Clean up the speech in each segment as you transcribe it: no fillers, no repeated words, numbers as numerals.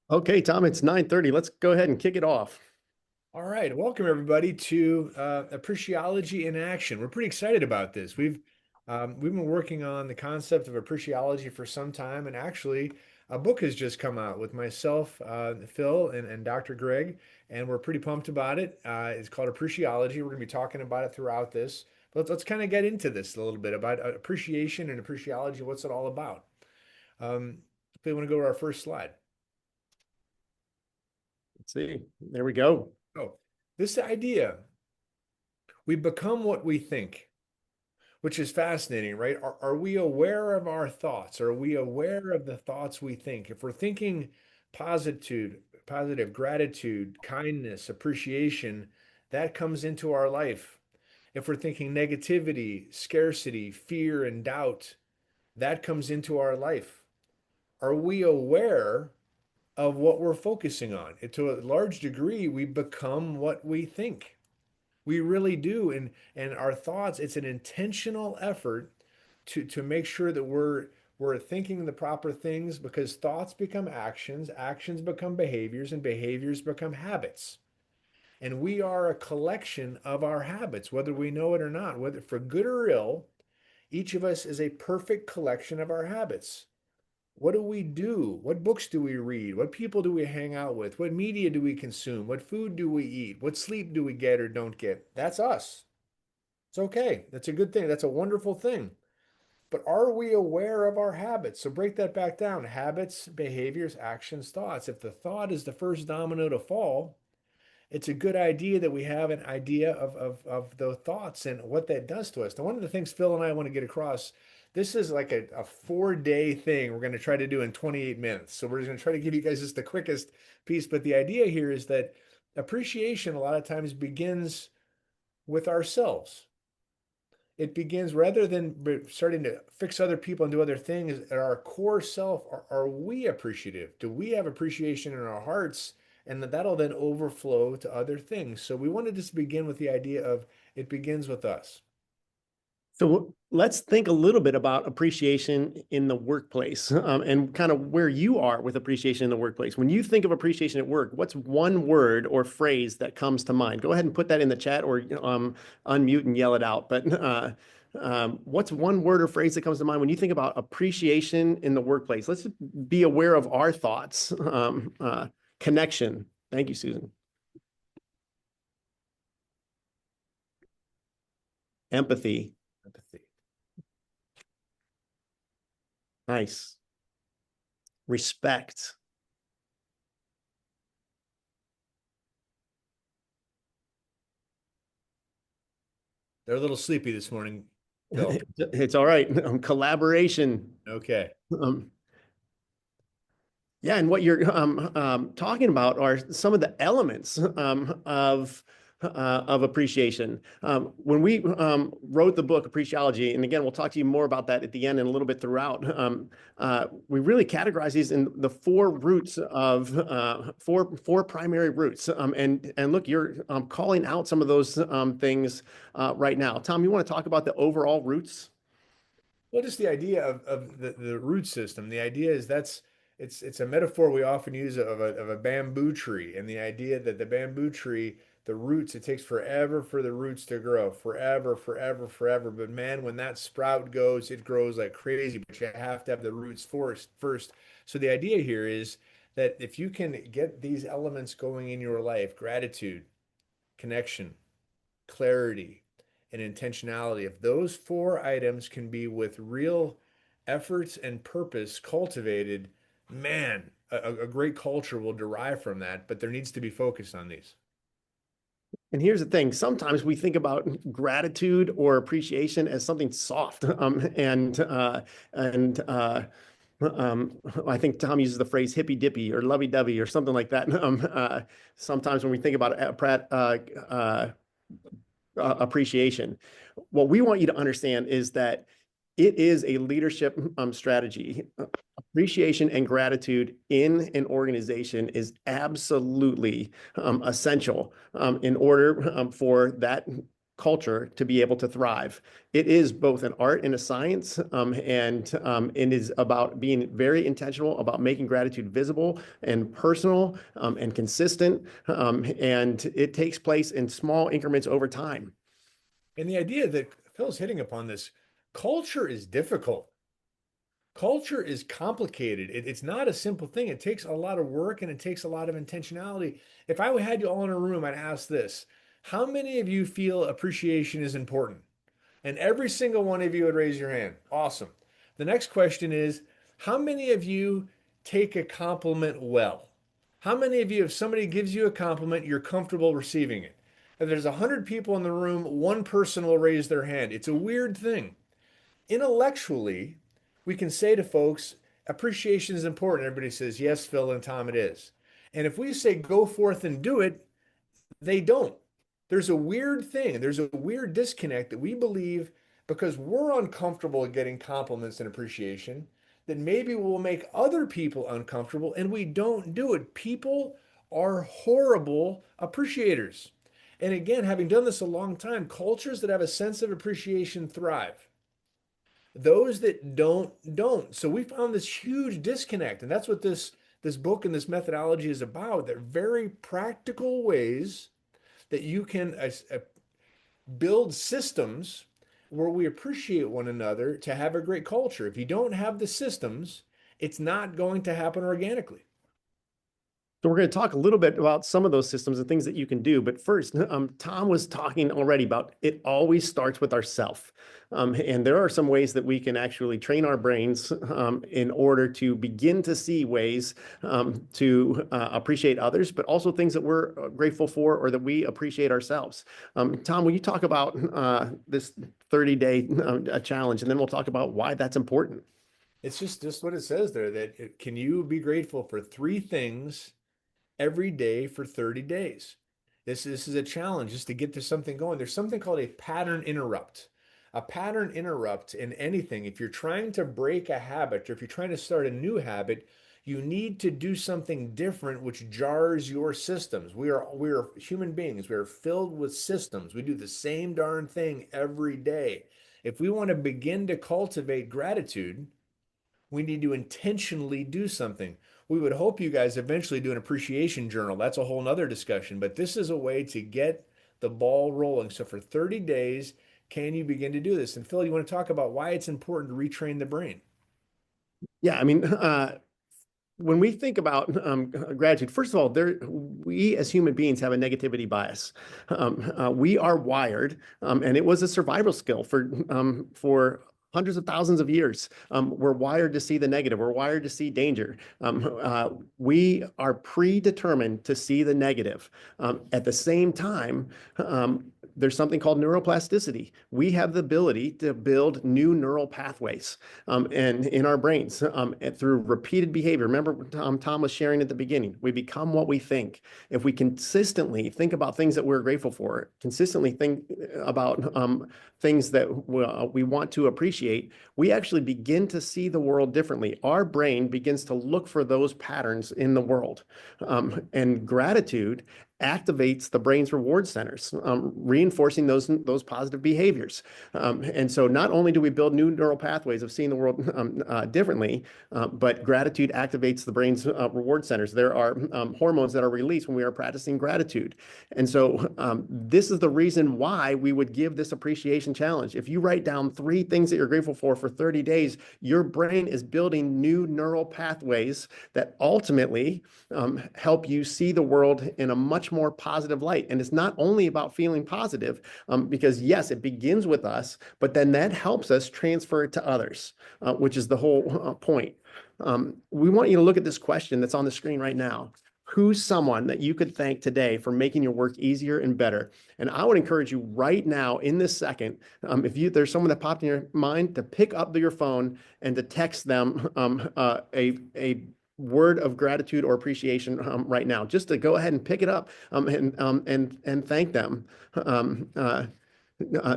Okay, Tom, it's 9:30. Let's go ahead and kick it off. All right, welcome everybody to Appreciology in Action. We're pretty excited about this. We've been working on the concept of appreciology for some time, and actually, a book has just come out with myself, Phil, and Dr. Greg, and we're pretty pumped about it. It's called Appreciology. We're going to be talking about it throughout this. But let's kind of get into this a little bit about appreciation and appreciology. What's it all about? If we want to go to our first slide. Let's see. There we go. Oh, this idea, we become what we think. Which is fascinating, right? Are we aware of our thoughts? Are we aware of the thoughts we think? If we're thinking positive gratitude, kindness, appreciation, that comes into our life. If we're thinking negativity, scarcity, fear, and doubt, that comes into our life. Are we aware of what we're focusing on? And to a large degree, we become what we think. We really do. And our thoughts, it's an intentional effort to make sure that we're thinking the proper things because thoughts become actions, actions become behaviors, and behaviors become habits. And we are a collection of our habits, whether we know it or not, whether for good or ill, each of us is a perfect collection of our habits. What do we do? What books do we read? What people do we hang out with? What media do we consume? What food do we eat? What sleep do we get or don't get? That's us. It's okay. That's a good thing. That's a wonderful thing. But are we aware of our habits? So break that back down. Habits, behaviors, actions, thoughts. If the thought is the first domino to fall, it's a good idea that we have an idea of the thoughts and what that does to us. Now, one of the things Phil and I want to get across, this is like a 4-day thing we're going to try to do in 28 minutes. So we're just going to try to give you guys just the quickest piece. But the idea here is that appreciation a lot of times begins with ourselves. It begins rather than starting to fix other people and do other things at our core self. Are we appreciative? Do we have appreciation in our hearts? And that'll then overflow to other things. So we want to just begin with the idea of it begins with us. So let's think a little bit about appreciation in the workplace, and kind of where you are with appreciation in the workplace. When you think of appreciation at work, what's one word or phrase that comes to mind? Go ahead and put that in the chat or unmute and yell it out. But what's one word or phrase that comes to mind when you think about appreciation in the workplace? Let's be aware of our thoughts. Connection. Thank you, Susan. Empathy. Empathy. Nice. Respect. They're a little sleepy this morning, Phil. It's all right. Collaboration. Okay. Um, yeah, and what you're talking about are some of the elements of appreciation. When we wrote the book Appreciology, and again, we'll talk to you more about that at the end and a little bit throughout. We really categorize these in the four roots of four primary roots. And look, you're calling out some of those things right now. Tom, you want to talk about the overall roots? Well, just the idea of the root system. The idea is that's it's a metaphor we often use of a bamboo tree, and the idea that the bamboo tree, the roots, it takes forever for the roots to grow, forever, forever, forever. But man, when that sprout goes, it grows like crazy. But you have to have the roots first. So the idea here is that if you can get these elements going in your life, gratitude, connection, clarity, and intentionality. If those four items can be with real efforts and purpose cultivated, man, a great culture will derive from that, but there needs to be focus on these. And here's the thing, sometimes we think about gratitude or appreciation as something soft. And I think Tom uses the phrase hippy dippy or lovey dovey or something like that. Sometimes when we think about appreciation, what we want you to understand is that it is a leadership strategy. Appreciation and gratitude in an organization is absolutely essential in order for that culture to be able to thrive. It is both an art and a science, and it is about being very intentional about making gratitude visible and personal, and consistent. And it takes place in small increments over time. And the idea that Phil's hitting upon this, culture is difficult. Culture is complicated. It's not a simple thing. It takes a lot of work and it takes a lot of intentionality. If I had you all in a room, I'd ask this: how many of you feel appreciation is important? And every single one of you would raise your hand. Awesome. The next question is, how many of you take a compliment well? How many of you, if somebody gives you a compliment, you're comfortable receiving it? If there's 100 people in the room, one person will raise their hand. It's a weird thing. Intellectually, we can say to folks, appreciation is important. Everybody says, yes, Phil and Tom, it is. And if we say, go forth and do it, they don't. There's a weird thing. There's a weird disconnect that we believe because we're uncomfortable at getting compliments and appreciation, that maybe we'll make other people uncomfortable and we don't do it. People are horrible appreciators. And again, having done this a long time, cultures that have a sense of appreciation thrive. Those that don't. So we found this huge disconnect, and that's what this book and this methodology is about. They're very practical ways that you can build systems where we appreciate one another to have a great culture. If you don't have the systems, it's not going to happen organically. So we're going to talk a little bit about some of those systems and things that you can do. But first, Tom was talking already about it always starts with ourself. And there are some ways that we can actually train our brains in order to begin to see ways to appreciate others, but also things that we're grateful for or that we appreciate ourselves. Tom, will you talk about this 30-day challenge, and then we'll talk about why that's important. It's just what it says there, that can you be grateful for three things every day for 30 days. This is a challenge just to get to something going. There's something called a pattern interrupt. A pattern interrupt in anything, if you're trying to break a habit or if you're trying to start a new habit, you need to do something different which jars your systems. We are human beings. We are filled with systems. We do the same darn thing every day. If we want to begin to cultivate gratitude, we need to intentionally do something. We would hope you guys eventually do an appreciation journal. That's a whole nother discussion, but this is a way to get the ball rolling. So for 30 days, can you begin to do this? And Phil, you want to talk about why it's important to retrain the brain? Yeah, I mean, when we think about gratitude, first of all, we as human beings have a negativity bias. We are wired, and it was a survival skill for hundreds of thousands of years. We're wired to see the negative. We're wired to see danger. We are predetermined to see the negative. At the same time, there's something called neuroplasticity. We have the ability to build new neural pathways and in our brains and through repeated behavior. Remember, Tom was sharing at the beginning, we become what we think. If we consistently think about things that we're grateful for, consistently think about things that we want to appreciate, we actually begin to see the world differently. Our brain begins to look for those patterns in the world. And gratitude activates the brain's reward centers, reinforcing those positive behaviors. And so not only do we build new neural pathways of seeing the world differently, but gratitude activates the brain's reward centers. There are hormones that are released when we are practicing gratitude. And so this is the reason why we would give this appreciation challenge. If you write down 3 things that you're grateful for 30 days, your brain is building new neural pathways that ultimately help you see the world in a much more positive light. And it's not only about feeling positive, because yes, it begins with us, but then that helps us transfer it to others, which is the whole point. We want you to look at this question that's on the screen right now. Who's someone that you could thank today for making your work easier and better? And I would encourage you right now in this second, if there's someone that popped in your mind, to pick up your phone and to text them a word of gratitude or appreciation right now, just to go ahead and pick it up and thank them.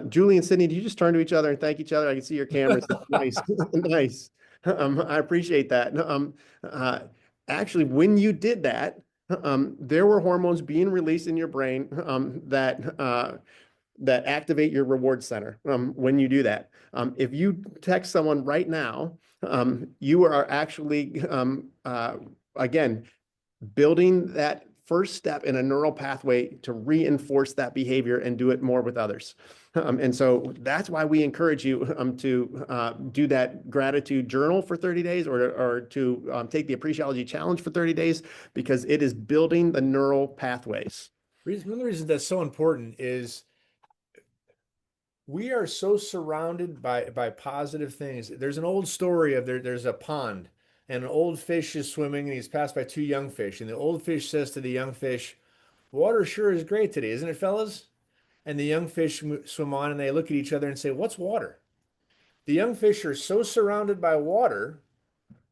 Julie and Sydney, do you just turn to each other and thank each other? I can see your cameras. Nice, nice. I appreciate that. Actually, when you did that, there were hormones being released in your brain that that activate your reward center when you do that. If you text someone right now, you are actually, again, building that first step in a neural pathway to reinforce that behavior and do it more with others. And so that's why we encourage you to do that gratitude journal for 30 days or to take the Appreciology challenge for 30 days because it is building the neural pathways. One of the reasons that's so important is we are so surrounded by positive things. There's an old story of there's a pond and an old fish is swimming and he's passed by two young fish. And the old fish says to the young fish, "Water sure is great today, isn't it, fellas?" And the young fish swim on and they look at each other and say, "What's water?" The young fish are so surrounded by water,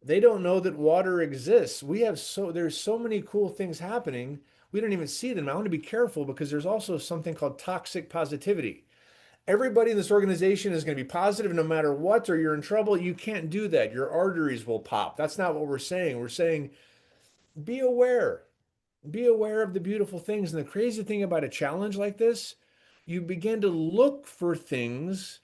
they don't know that water exists. There's so many cool things happening. We don't even see them. I want to be careful because there's also something called toxic positivity. Everybody in this organization is going to be positive no matter what, or you're in trouble. You can't do that. Your arteries will pop. That's not what we're saying. We're saying be aware. Be aware of the beautiful things. And the crazy thing about a challenge like this, you begin to look for things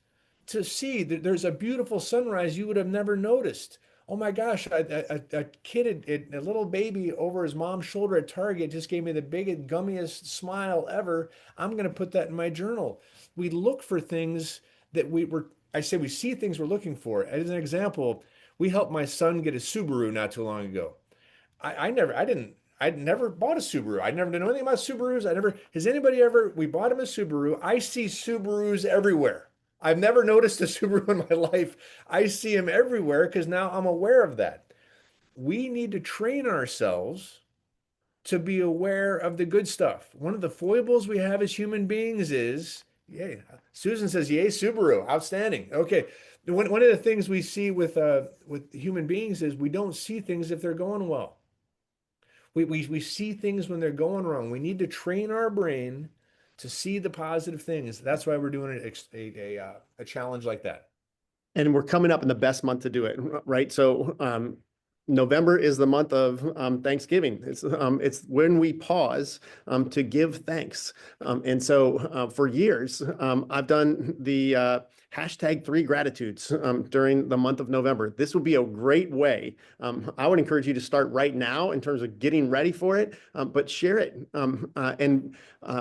to see that there's a beautiful sunrise you would have never noticed. Oh my gosh, a kid, a little baby over his mom's shoulder at Target just gave me the biggest, gummiest smile ever. I'm going to put that in my journal. We look for things that I say we see things we're looking for. As an example, we helped my son get a Subaru not too long ago. I'd never bought a Subaru. I never did know anything about Subarus. Has anybody ever, we bought him a Subaru. I see Subarus everywhere. I've never noticed a Subaru in my life. I see them everywhere because now I'm aware of that. We need to train ourselves to be aware of the good stuff. One of the foibles we have as human beings is, yay, Susan says, yay, Subaru, outstanding. Okay. One of the things we see with human beings is we don't see things if they're going well. We see things when they're going wrong. We need to train our brain to see the positive things. That's why we're doing a challenge like that. And we're coming up in the best month to do it, right? So November is the month of Thanksgiving. It's when we pause to give thanks. And so for years, I've done the #3 gratitudes during the month of November. This would be a great way. I would encourage you to start right now in terms of getting ready for it, but share it. And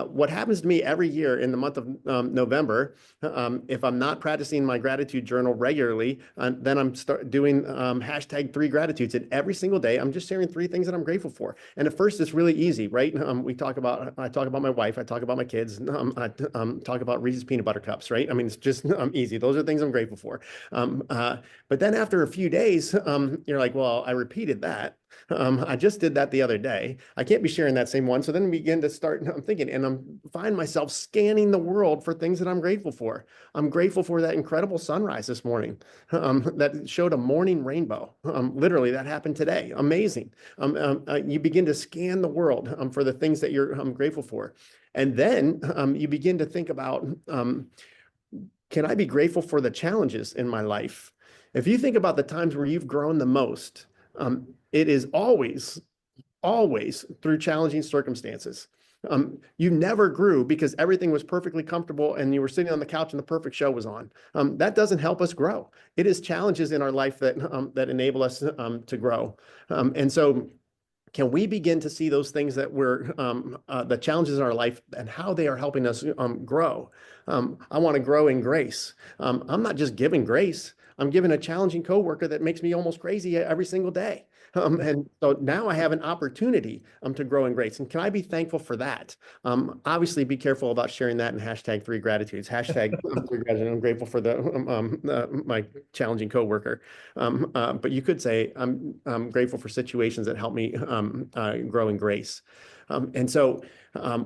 what happens to me every year in the month of November, if I'm not practicing my gratitude journal regularly, then I'm start doing #3 gratitudes. And every single day, I'm just sharing 3 things that I'm grateful for. And at first, it's really easy, right? I talk about my wife, I talk about my kids, I talk about Reese's peanut butter cups, right? I mean, it's just easy. Those are things I'm grateful for. But then after a few days, you're like, well, I repeated that. I just did that the other day. I can't be sharing that same one. So then I begin to start, I'm thinking, and I'm find myself scanning the world for things that I'm grateful for. I'm grateful for that incredible sunrise this morning that showed a morning rainbow. Literally, that happened today. Amazing. You begin to scan the world for the things that you're grateful for. And then you begin to think about, can I be grateful for the challenges in my life? If you think about the times where you've grown the most, it is always through challenging circumstances. You never grew because everything was perfectly comfortable and you were sitting on the couch and the perfect show was on. That doesn't help us grow. It is challenges in our life that enable us to grow. And so can we begin to see those things that we're the challenges in our life and how they are helping us grow? I want to grow in grace. I'm not just giving grace. I'm giving a challenging coworker that makes me almost crazy every single day. And so now I have an opportunity to grow in grace. And can I be thankful for that? Obviously, be careful about sharing that in #3 gratitudes. #3 gratitude. I'm grateful for my challenging coworker. But you could say I'm grateful for situations that help me grow in grace. And so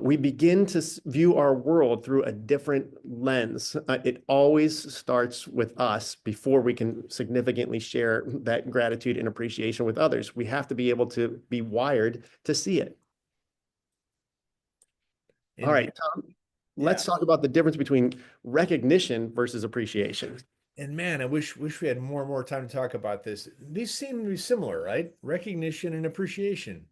we begin to view our world through a different lens. It always starts with us before we can significantly share that gratitude and appreciation with others. We have to be able to be wired to see it. All right, Tom, let's talk about the difference between recognition versus appreciation. And man, I wish we had more time to talk about this. These seem to be similar, right? Recognition and appreciation.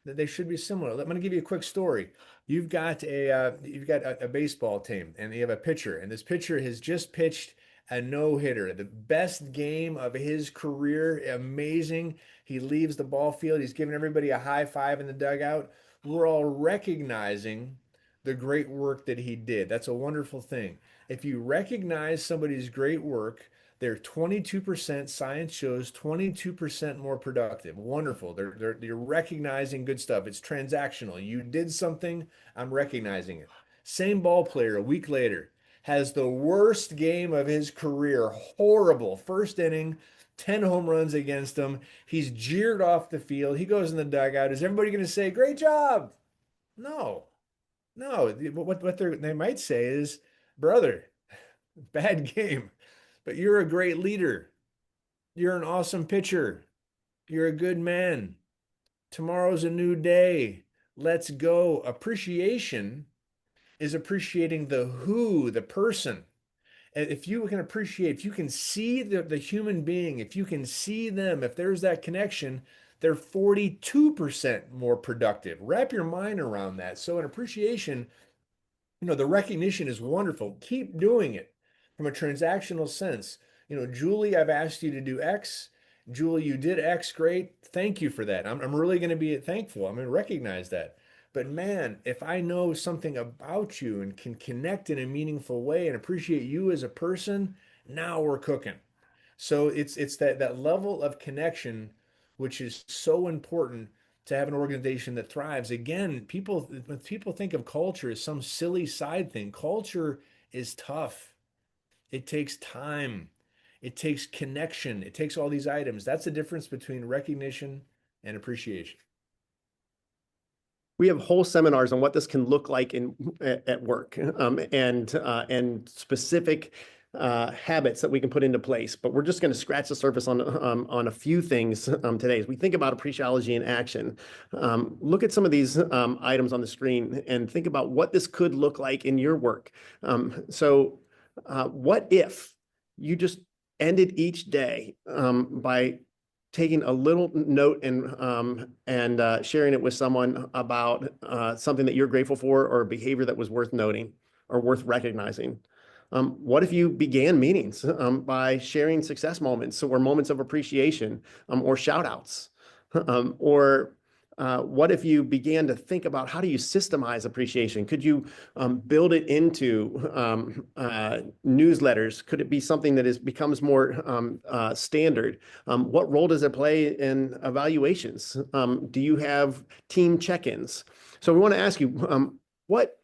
That they should be similar. I'm going to give you a quick story. You've got a baseball team, and you have a pitcher, and this pitcher has just pitched a no-hitter, the best game of his career. Amazing. He leaves the ball field. He's giving everybody a high five in the dugout. We're all recognizing the great work that he did. That's a wonderful thing. If you recognize somebody's great work, they're 22%, science shows 22% more productive. Wonderful. You're recognizing good stuff. It's transactional. You did something, I'm recognizing it. Same ball player a week later has the worst game of his career. Horrible. First inning, 10 home runs against him. He's jeered off the field. He goes in the dugout. Is everybody going to say, great job? No, no. What they might say is, brother, bad game, but you're a great leader. You're an awesome pitcher. You're a good man. Tomorrow's a new day. Let's go. Appreciation is appreciating the who, the person. And if you can appreciate, if you can see the human being, if you can see them, if there's that connection, they're 42% more productive. Wrap your mind around that. So, an appreciation, the recognition is wonderful. Keep doing it from a transactional sense. Julie, I've asked you to do X. Julie, you did X. Great. Thank you for that. I'm really going to be thankful. I'm going to recognize that. But man, if I know something about you and can connect in a meaningful way and appreciate you as a person, now we're cooking. So it's that level of connection which is so important to have an organization that thrives. Again, when people think of culture as some silly side thing, culture is tough. It takes time. It takes connection. It takes all these items. That's the difference between recognition and appreciation. We have whole seminars on what this can look like at work, and specific habits that we can put into place. But we're just going to scratch the surface on a few things today. As we think about appreciology in action, look at some of these items on the screen and think about what this could look like in your work. What if you just ended each day by taking a little note and sharing it with someone about something that you're grateful for, or a behavior that was worth noting or worth recognizing? What if you began meetings by sharing success moments or moments of appreciation, or shout outs? Or what if you began to think about how do you systemize appreciation? Could you build it into newsletters? Could it be something that becomes more standard? What role does it play in evaluations? Do you have team check-ins? So we want to ask you, what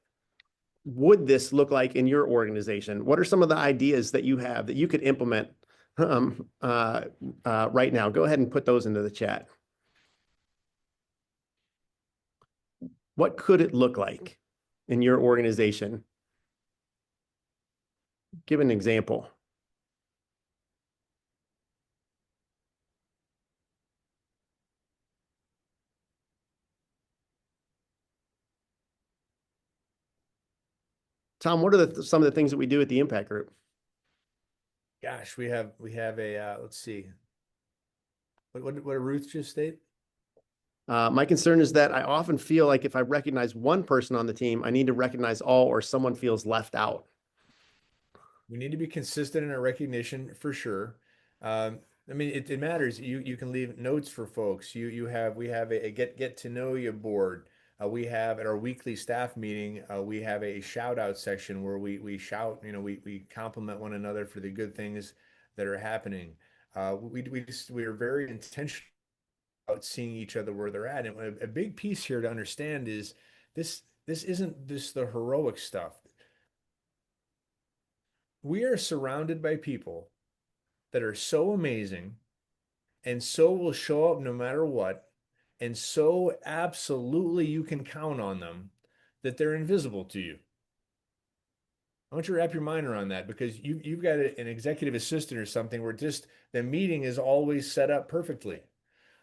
would this look like in your organization? What are some of the ideas that you have that you could implement right now? Go ahead and put those into the chat. What could it look like in your organization? Give an example. Tom, what are some of the things that we do at the Impact Group? Gosh, we have a let's see. What did Ruth just state? My concern is that I often feel like if I recognize one person on the team, I need to recognize all, or someone feels left out. We need to be consistent in our recognition for sure. I mean, it matters. You can leave notes for folks. We have a get to know you board. We have at our weekly staff meeting, we have a shout out section where we shout. We compliment one another for the good things that are happening. We are very intentional about seeing each other where they're at. And a big piece here to understand is this isn't just the heroic stuff. We are surrounded by people that are so amazing and so will show up no matter what, and so absolutely you can count on them that they're invisible to you. I want you to wrap your mind around that, because you've got an executive assistant or something where just the meeting is always set up perfectly.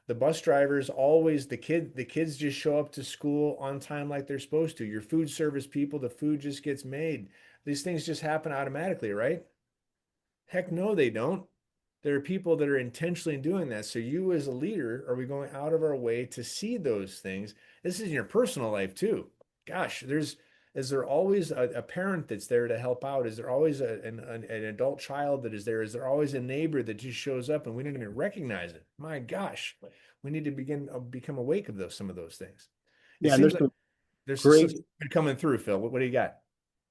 The bus drivers always, the kids just show up to school on time like they're supposed to. Your food service people, the food just gets made. These things just happen automatically, right? Heck no, they don't. There are people that are intentionally doing that. So you as a leader, are we going out of our way to see those things? This is in your personal life too. gosh, is there always a parent that's there to help out? Is there always an adult child that is there? Is there always a neighbor that just shows up and we don't even recognize it? My gosh, we need to become awake of those some of those things. It Yeah, and seems there's like some there's great. something coming through, Phil. What do you got?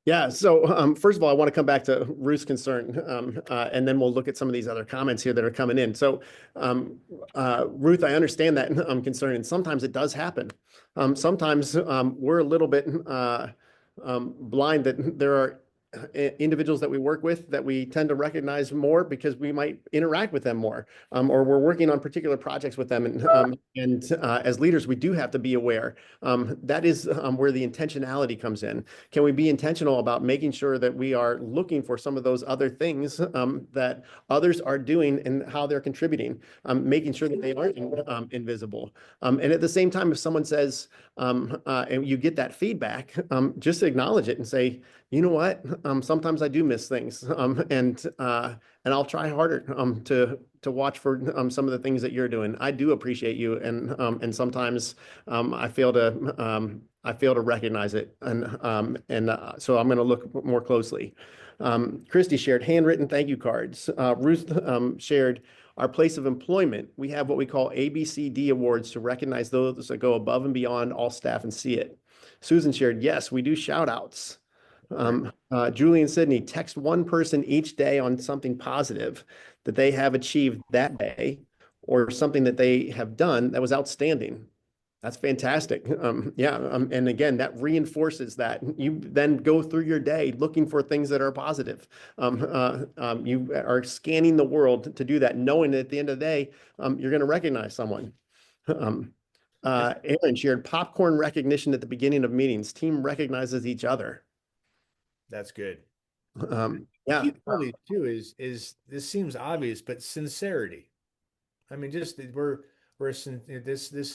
Yeah. So, first of all, I want to come back to Ruth's concern, and then we'll look at some of these other comments here that are coming in. So, um, Ruth, I understand that concern, and sometimes it does happen. Sometimes we're a little bit blind that there are individuals that we work with that we tend to recognize more because we might interact with them more, or we're working on particular projects with them. And as leaders, we do have to be aware. That is where the intentionality comes in. Can we be intentional about making sure that we are looking for some of those other things that others are doing and how they're contributing, making sure that they aren't invisible. And at the same time, if someone says, and you get that feedback, just acknowledge it and say, you know what? Sometimes I do miss things, and I'll try harder to watch for some of the things that you're doing. I do appreciate you, and sometimes I fail to recognize it, and so I'm going to look more closely. Christy shared handwritten thank you cards. Ruth shared our place of employment. We have what we call ABCD awards to recognize those that go above and beyond all staff and see it. Susan shared, yes, we do shout outs. Julie and Sydney text one person each day on something positive that they have achieved that day or something that they have done that was outstanding. That's fantastic. Yeah. And again, that reinforces that. You then go through your day looking for things that are positive. You are scanning the world to do that, knowing that at the end of the day, you're going to recognize someone. Um, And Aaron shared popcorn recognition at the beginning of meetings. Team recognizes each other. that's good. Yeah. Key to all these too is this seems obvious, but sincerity. I mean, just this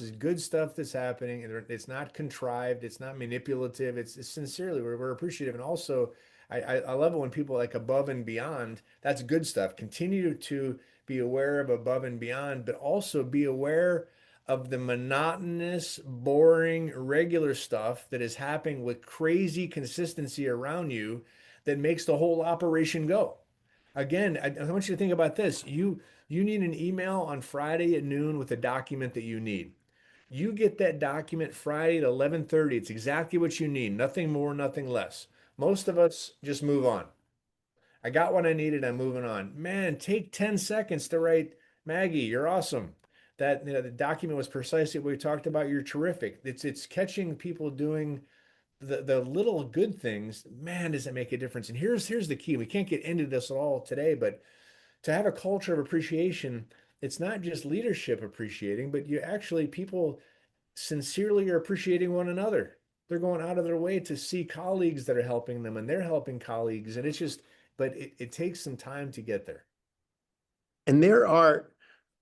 is good stuff that's happening, and it's not contrived, it's not manipulative. It's sincerely we're appreciative, and also I love it when people like above and beyond. That's good stuff. Continue to be aware of above and beyond, but also be aware of the monotonous, boring, regular stuff that is happening with crazy consistency around you that makes the whole operation go. Again, I want you to think about this. You need an email on Friday at noon with a document that you need. You get that document Friday at 11:30. It's exactly what you need. Nothing more, nothing less. Most of us just move on. I got what I needed. I'm moving on. Man, take 10 seconds to write, Maggie, you're awesome. That the document was precisely what we talked about. You're terrific. It's catching people doing the little good things. Man, does it make a difference? And here's the key. We can't get into this at all today, but to have a culture of appreciation, it's not just leadership appreciating, but you actually people sincerely are appreciating one another. They're going out of their way to see colleagues that are helping them and they're helping colleagues. And it's just, but it takes some time to get there. And there are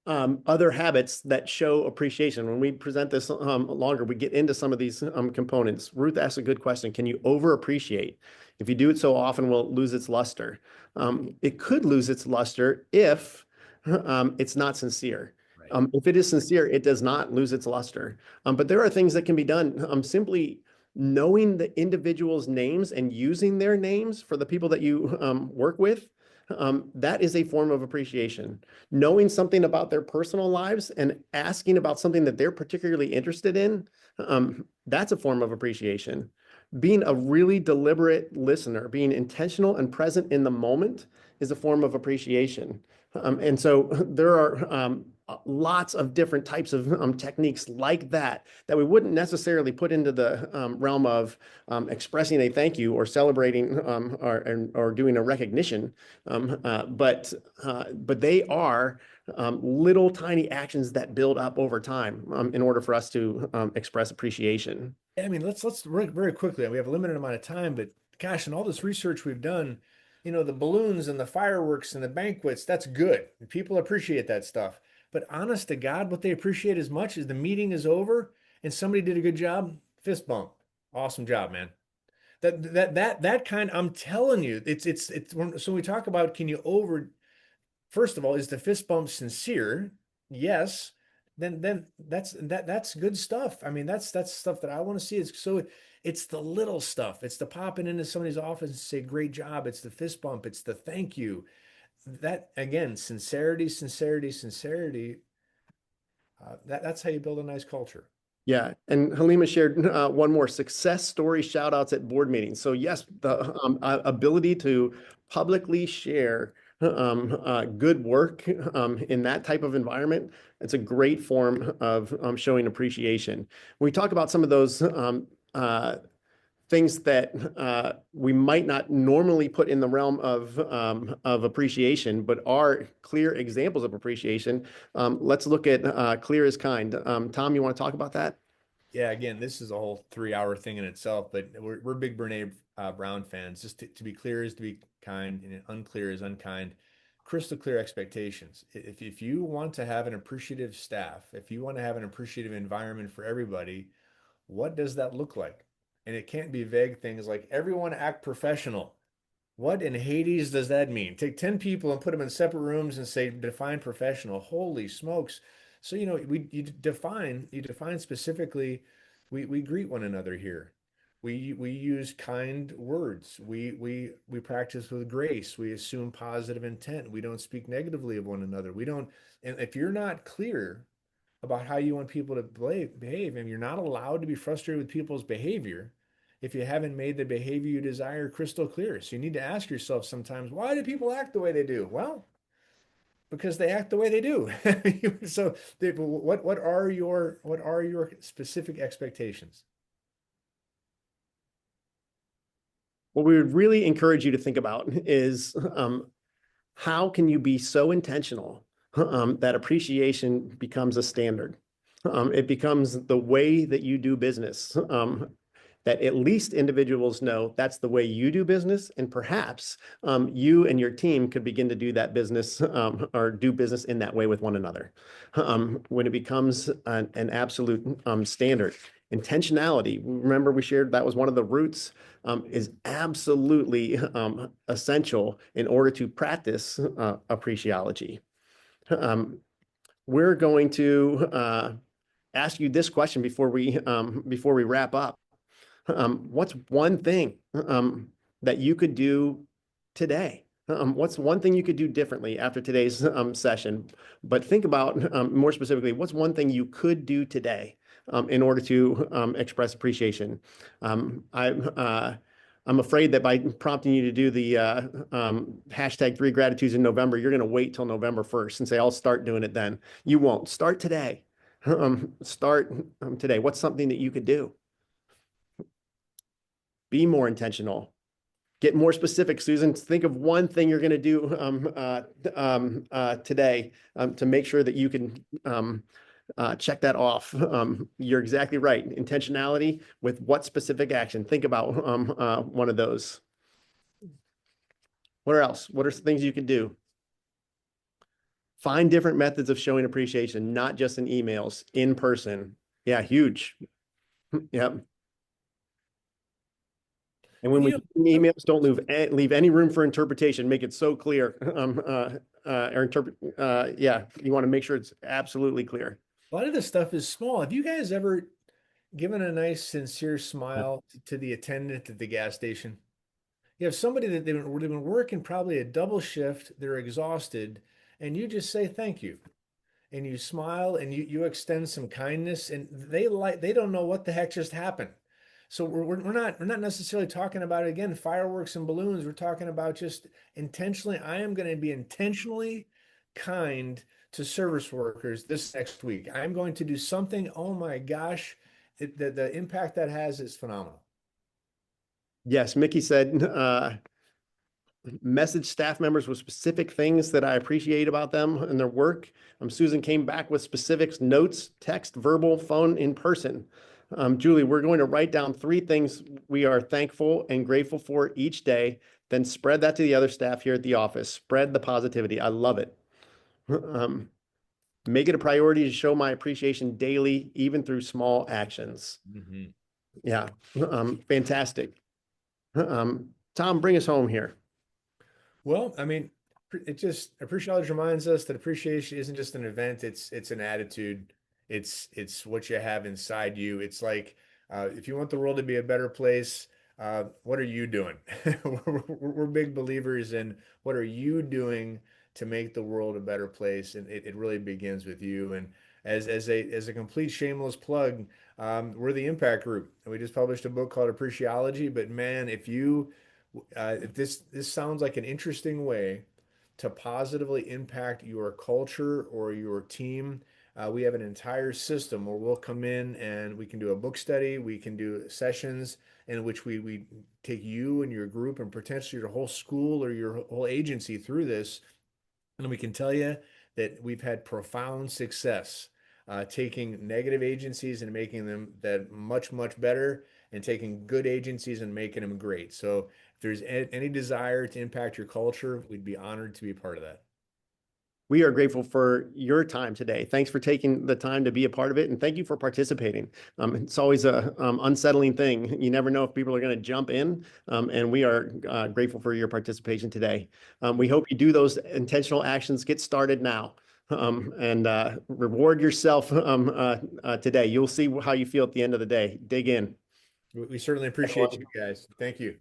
other habits that show appreciation. When we present this longer, we get into some of these components. Ruth asked a good question. Can you over appreciate? If you do it so often, will it lose its luster? It could lose its luster if it's not sincere. Right. If it is sincere, it does not lose its luster. But there are things that can be done. Simply knowing the individual's names and using their names for the people that you work with, that is a form of appreciation. Knowing something about their personal lives and asking about something that they're particularly interested in, that's a form of appreciation. Being a really deliberate listener, being intentional and present in the moment is a form of appreciation. And so there are lots of different types of techniques like that that we wouldn't necessarily put into the realm of expressing a thank you or celebrating or doing a recognition. But they are little tiny actions that build up over time in order for us to express appreciation. I mean, let's very quickly. We have a limited amount of time, but gosh, and all this research we've done, the balloons and the fireworks and the banquets, that's good. People appreciate that stuff. But honest to God, what they appreciate as much is the meeting is over and somebody did a good job, fist bump. Awesome job, man. That kind, I'm telling you, so we talk about can you over, first of all, is the fist bump sincere? Yes. then that's good stuff. I mean, that's stuff that I want to see. It's the little stuff. It's the popping into somebody's office and say, great job. It's the fist bump. It's the thank you. That again, sincerity, sincerity, sincerity. That's how you build a nice culture. Yeah, and Halima shared one more success story shout outs at board meetings. So yes, the ability to publicly share good work in that type of environment, it's a great form of showing appreciation. We talk about some of those things that we might not normally put in the realm of appreciation, but are clear examples of appreciation. Let's look at clear as kind. Tom, you want to talk about that? Yeah, again, this is a whole 3 hour thing in itself, but we're big Brene Brown fans. Just to be clear is to be kind, and unclear is unkind. Crystal clear expectations. If you want to have an appreciative staff, if you want to have an appreciative environment for everybody, what does that look like? And it can't be vague things like everyone act professional. What in Hades does that mean? Take 10 people and put them in separate rooms and say, define professional. Holy smokes. So, you define specifically, we greet one another here. We use kind words. We practice with grace. We assume positive intent. We don't speak negatively of one another. We don't, and if you're not clear about how you want people to behave, and you're not allowed to be frustrated with people's behavior if you haven't made the behavior you desire crystal clear. So you need to ask yourself sometimes, why do people act the way they do? Well, because they act the way they do. So what are your specific expectations? What we would really encourage you to think about is how can you be so intentional that appreciation becomes a standard? It becomes the way that you do business. That at least individuals know that's the way you do business, and perhaps you and your team could begin to do that business or do business in that way with one another. When it becomes an absolute standard. Intentionality, remember we shared that was one of the roots, is absolutely essential in order to practice appreciology. Um, we're going to ask you this question before we wrap up. What's one thing that you could do today? What's one thing you could do differently after today's session? But think about more specifically, what's one thing you could do today in order to express appreciation? I'm afraid that by prompting you to do the hashtag 3 gratitudes in November, you're going to wait till November 1st and say, I'll start doing it then. You won't. Start today. Start today. What's something that you could do? Be more intentional. Get more specific, Susan. Think of one thing you're going to do today to make sure that you can check that off. You're exactly right. Intentionality with what specific action? Think about one of those. What else? What are some things you can do? Find different methods of showing appreciation, not just in emails, in person. Yeah, huge. Yep. And when And we you do know, emails, don't leave any room for interpretation. Make it so clear. Or interpret. Yeah, you want to make sure it's absolutely clear. a lot of this stuff is small. Have you guys ever given a nice, sincere smile to the attendant at the gas station? You have somebody that they've been working probably a double shift, they're exhausted, and you just say thank you. And you smile and you extend some kindness, and they don't know what the heck just happened. So we're not necessarily talking about, again, fireworks and balloons. We're talking about just intentionally, I am going to be intentionally kind to service workers this next week. I'm going to do something. Oh my gosh, the impact that has is phenomenal. Yes, Mickey said, message staff members with specific things that I appreciate about them and their work. Susan came back with specifics, notes, text, verbal, phone, in person. Julie, we're going to write down 3 things we are thankful and grateful for each day, then spread that to the other staff here at the office. Spread the positivity. I love it. Um, make it a priority to show my appreciation daily, even through small actions. Mhm. Yeah, fantastic. Tom, bring us home here. Well, I mean, it just appreciation reminds us that appreciation isn't just an event, it's an attitude. It's what you have inside you. It's like if you want the world to be a better place, what are you doing? We're big believers in what are you doing to make the world a better place, and it really begins with you. And as a complete shameless plug, we're the Impact Group, and we just published a book called Appreciology. But man, if this sounds like an interesting way to positively impact your culture or your team, we have an entire system where we'll come in and we can do a book study, we can do sessions in which we take you and your group and potentially your whole school or your whole agency through this. And we can tell you that we've had profound success taking negative agencies and making them that much, much better, and taking good agencies and making them great. So if there's any desire to impact your culture, we'd be honored to be a part of that. We are grateful for your time today. Thanks for taking the time to be a part of it, and thank you for participating. It's always a unsettling thing. You never know if people are going to jump in, and we are grateful for your participation today. We hope you do those intentional actions. Get started now, and reward yourself today. You'll see how you feel at the end of the day. Dig in. We certainly appreciate you guys. Thank you.